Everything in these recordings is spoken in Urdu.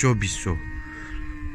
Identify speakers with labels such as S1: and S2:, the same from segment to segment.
S1: 2400,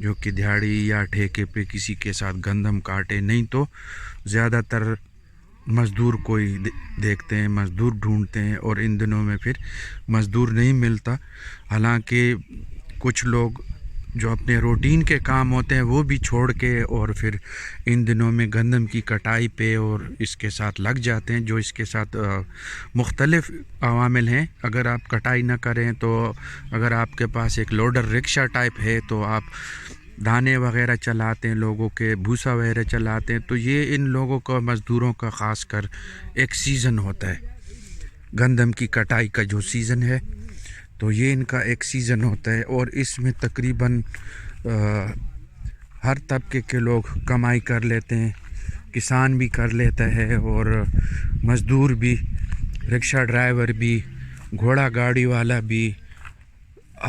S1: جو کہ دیہڑی یا ٹھیکے پہ کسی کے ساتھ گندم کاٹے، نہیں تو زیادہ تر مزدور کوئی دیکھتے ہیں، مزدور ڈھونڈتے ہیں، اور ان دنوں میں پھر مزدور نہیں ملتا۔ حالانکہ کچھ لوگ جو اپنے روٹین کے کام ہوتے ہیں وہ بھی چھوڑ کے اور پھر ان دنوں میں گندم کی کٹائی پہ اور اس کے ساتھ لگ جاتے ہیں، جو اس کے ساتھ مختلف عوامل ہیں۔ اگر آپ کٹائی نہ کریں تو اگر آپ کے پاس ایک لوڈر رکشہ ٹائپ ہے تو آپ دانے وغیرہ چلاتے ہیں، لوگوں کے بھوسا وغیرہ چلاتے ہیں، تو یہ ان لوگوں کا، مزدوروں کا خاص کر ایک سیزن ہوتا ہے، گندم کی کٹائی کا جو سیزن ہے، تو یہ ان کا ایک سیزن ہوتا ہے، اور اس میں تقریباً ہر طبقے کے لوگ کمائی کر لیتے ہیں۔ کسان بھی کر لیتا ہے، اور مزدور بھی، رکشہ ڈرائیور بھی، گھوڑا گاڑی والا بھی،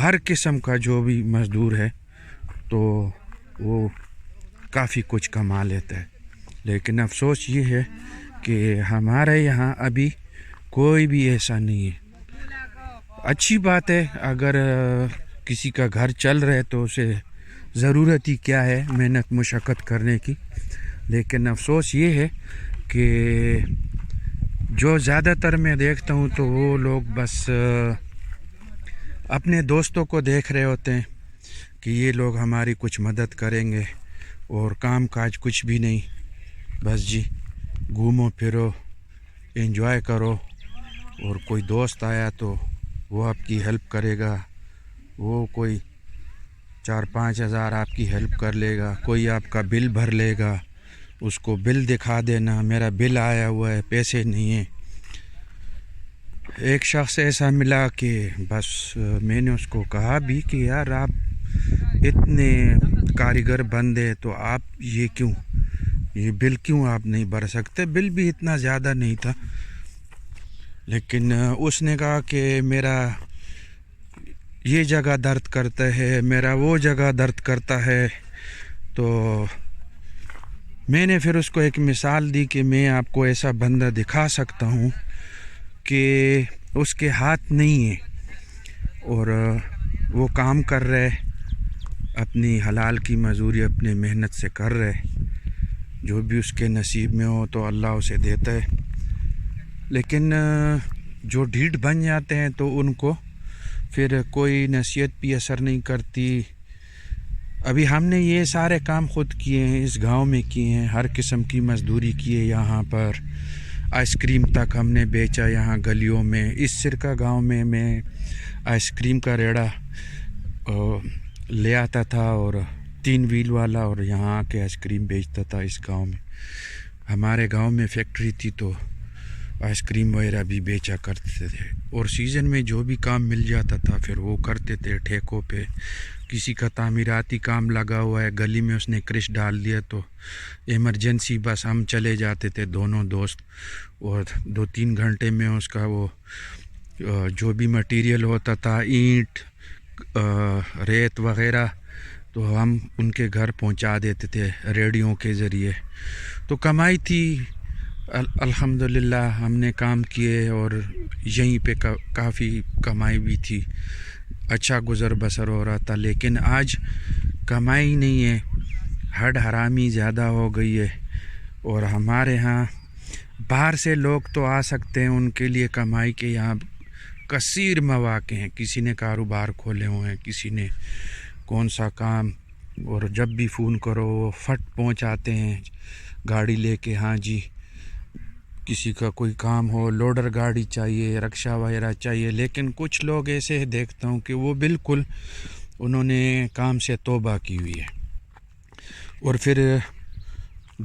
S1: ہر قسم کا جو بھی مزدور ہے تو وہ کافی کچھ کما لیتا ہے۔ لیکن افسوس یہ ہے کہ ہمارے یہاں ابھی کوئی بھی ایسا نہیں ہے۔ اچھی بات ہے، اگر کسی کا گھر چل رہے تو اسے ضرورت ہی کیا ہے محنت مشقت کرنے کی، لیکن افسوس یہ ہے کہ جو زیادہ تر میں دیکھتا ہوں تو وہ لوگ بس اپنے دوستوں کو دیکھ رہے ہوتے ہیں کہ یہ لوگ ہماری کچھ مدد کریں گے، اور کام کاج کچھ بھی نہیں، بس جی گھومو پھرو، انجوائے کرو، اور کوئی دوست آیا تو وہ آپ کی ہیلپ کرے گا، وہ کوئی 4-5 ہزار آپ کی ہیلپ کر لے گا، کوئی آپ کا بل بھر لے گا، اس کو بل دکھا دینا میرا بل آیا ہوا ہے، پیسے نہیں ہیں۔ ایک شخص ایسا ملا کہ بس میں نے اس کو کہا بھی کہ یار آپ اتنے کاریگر بندے تو آپ یہ بل کیوں آپ نہیں بھر سکتے؟ بل بھی اتنا زیادہ نہیں تھا، لیکن اس نے کہا کہ میرا یہ جگہ درد کرتا ہے، میرا وہ جگہ درد کرتا ہے، تو میں نے پھر اس کو ایک مثال دی کہ میں آپ کو ایسا بندہ دکھا سکتا ہوں کہ اس کے ہاتھ نہیں ہے اور وہ کام کر رہے، اپنی حلال کی مزدوری اپنے محنت سے کر رہے، جو بھی اس کے نصیب میں ہو تو اللہ اسے دیتا ہے۔ لیکن جو ڈھیٹ بن جاتے ہیں تو ان کو پھر کوئی نصیحت بھی اثر نہیں کرتی۔ ابھی ہم نے یہ سارے کام خود کیے ہیں، اس گاؤں میں کیے ہیں، ہر قسم کی مزدوری کی ہے، یہاں پر آئس کریم تک ہم نے بیچا یہاں گلیوں میں۔ اس سرکہ گاؤں میں آئس کریم کا ریڑھا لے آتا تھا اور 3 ویل والا، اور یہاں آ کے آئس کریم بیچتا تھا اس گاؤں میں۔ ہمارے گاؤں میں فیکٹری تھی تو آئس کریم وغیرہ بھی بیچا کرتے تھے، اور سیزن میں جو بھی کام مل جاتا تھا پھر وہ کرتے تھے ٹھیکوں پہ۔ کسی کا تعمیراتی کام لگا ہوا ہے گلی میں، اس نے کرش ڈال دیا تو ایمرجنسی بس ہم چلے جاتے تھے دونوں دوست، اور 2-3 گھنٹے میں اس کا وہ جو بھی مٹیریل ہوتا تھا، اینٹ، ریت وغیرہ، تو ہم ان کے گھر پہنچا دیتے تھے ریڑیوں کے ذریعے۔ تو کمائی تھی، الحمدللہ ہم نے کام کیے، اور یہیں پہ کافی کمائی بھی تھی، اچھا گزر بسر ہو رہا تھا۔ لیکن آج کمائی نہیں ہے، ہڈ حرامی زیادہ ہو گئی ہے، اور ہمارے ہاں باہر سے لوگ تو آ سکتے ہیں، ان کے لیے کمائی کے یہاں کثیر مواقع ہیں، کسی نے کاروبار کھولے ہوئے ہیں، کسی نے کون سا کام، اور جب بھی فون کرو وہ فٹ پہنچ آتے ہیں گاڑی لے کے۔ ہاں جی، کسی کا کوئی کام ہو، لوڈر گاڑی چاہیے، رکشہ وغیرہ چاہیے، لیکن کچھ لوگ ایسے دیکھتا ہوں کہ وہ بالکل انہوں نے کام سے توبہ کی ہوئی ہے، اور پھر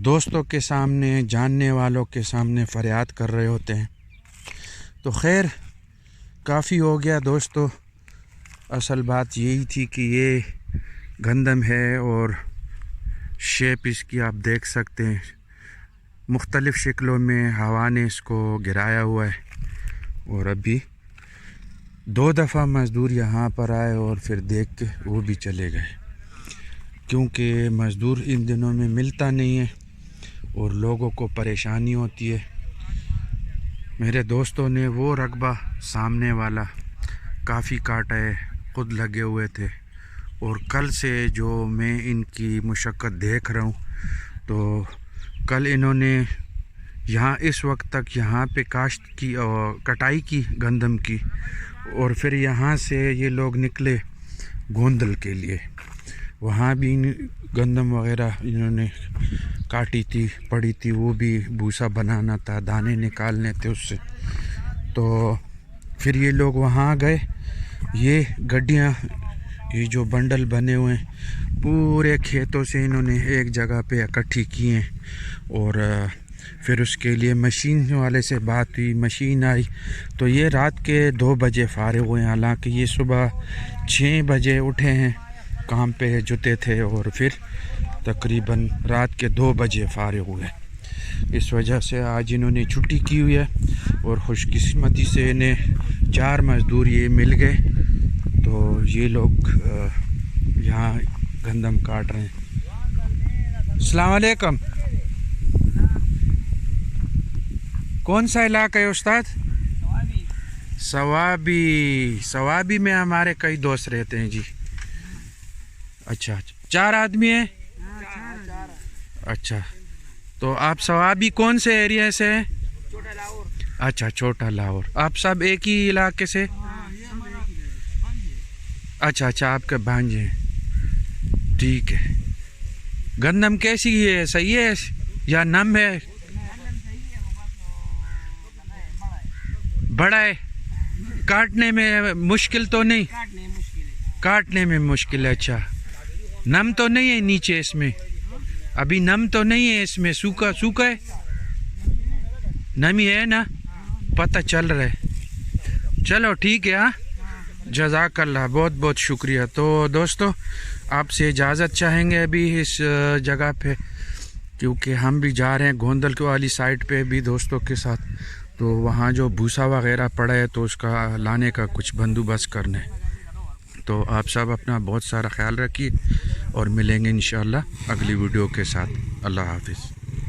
S1: دوستوں کے سامنے، جاننے والوں کے سامنے فریاد کر رہے ہوتے ہیں۔ تو خیر کافی ہو گیا دوستو، اصل بات یہی تھی کہ یہ گندم ہے، اور شیپ اس کی آپ دیکھ سکتے ہیں، مختلف شکلوں میں ہوا نے اس کو گرایا ہوا ہے، اور ابھی 2 دفعہ مزدور یہاں پر آئے اور پھر دیکھ کے وہ بھی چلے گئے، کیونکہ مزدور ان دنوں میں ملتا نہیں ہے اور لوگوں کو پریشانی ہوتی ہے۔ میرے دوستوں نے وہ رقبہ سامنے والا کافی کاٹا ہے، خود لگے ہوئے تھے، اور کل سے جو میں ان کی مشقت دیکھ رہا ہوں، تو کل انہوں نے یہاں اس وقت تک یہاں پہ کاشت کی اور کٹائی کی گندم کی، اور پھر یہاں سے یہ لوگ نکلے گوندل کے لیے. وہاں بھی گندم وغیرہ انہوں نے کاٹی تھی، پڑی تھی، وہ بھی بھوسا بنانا تھا، دانے نکالنے تھے اس سے. تو پھر یہ لوگ وہاں گئے. یہ گڈیاں، یہ جو بنڈل بنے ہوئے ہیں پورے کھیتوں سے انہوں نے ایک جگہ پہ اکٹھی کی ہیں، اور پھر اس کے لیے مشین والے سے بات ہوئی، مشین آئی. تو یہ رات کے 2 بجے فارغ ہوئے، حالانکہ یہ صبح 6 بجے اٹھے ہیں، کام پہ جتے تھے، اور پھر تقریباً رات کے 2 بجے فارغ ہوئے. اس وجہ سے آج انہوں نے چھٹی کی ہوئی ہے، اور خوش قسمتی سے انہیں 4 مزدور یہ مل گئے. تو یہ لوگ یہاں گندم کاٹ رہے ہیں. السلام علیکم. کون سا علاقہ ہے استاد؟ سوابی میں ہمارے کئی دوست رہتے ہیں جی. اچھا 4 آدمی ہیں؟ اچھا. تو آپ سوابی کون سے ایریا سے ہیں؟ اچھا چھوٹا لاہور. آپ سب ایک ہی علاقے سے؟ اچھا آپ کے بھانجے ہیں. ٹھیک ہے. گندم کیسی ہے؟ صحیح ہے یا نم ہے؟ بڑا ہے. کاٹنے میں مشکل تو نہیں؟ کاٹنے میں مشکل ہے. اچھا نم تو نہیں ہے نیچے اس میں؟ ابھی نم تو نہیں ہے اس میں؟ سوکھا ہے؟ نمی ہے نا؟ پتہ چل رہا ہے. چلو ٹھیک ہے. ہاں جزاک اللہ، بہت بہت شکریہ. تو دوستو آپ سے اجازت چاہیں گے ابھی اس جگہ پہ، کیونکہ ہم بھی جا رہے ہیں گوندل والی سائٹ پہ بھی دوستوں کے ساتھ. تو وہاں جو بھوسا وغیرہ پڑا ہے تو اس کا لانے کا کچھ بندوبست کرنا ہے. تو آپ سب اپنا بہت سارا خیال رکھیے، اور ملیں گے انشاءاللہ اگلی ویڈیو کے ساتھ. اللہ حافظ.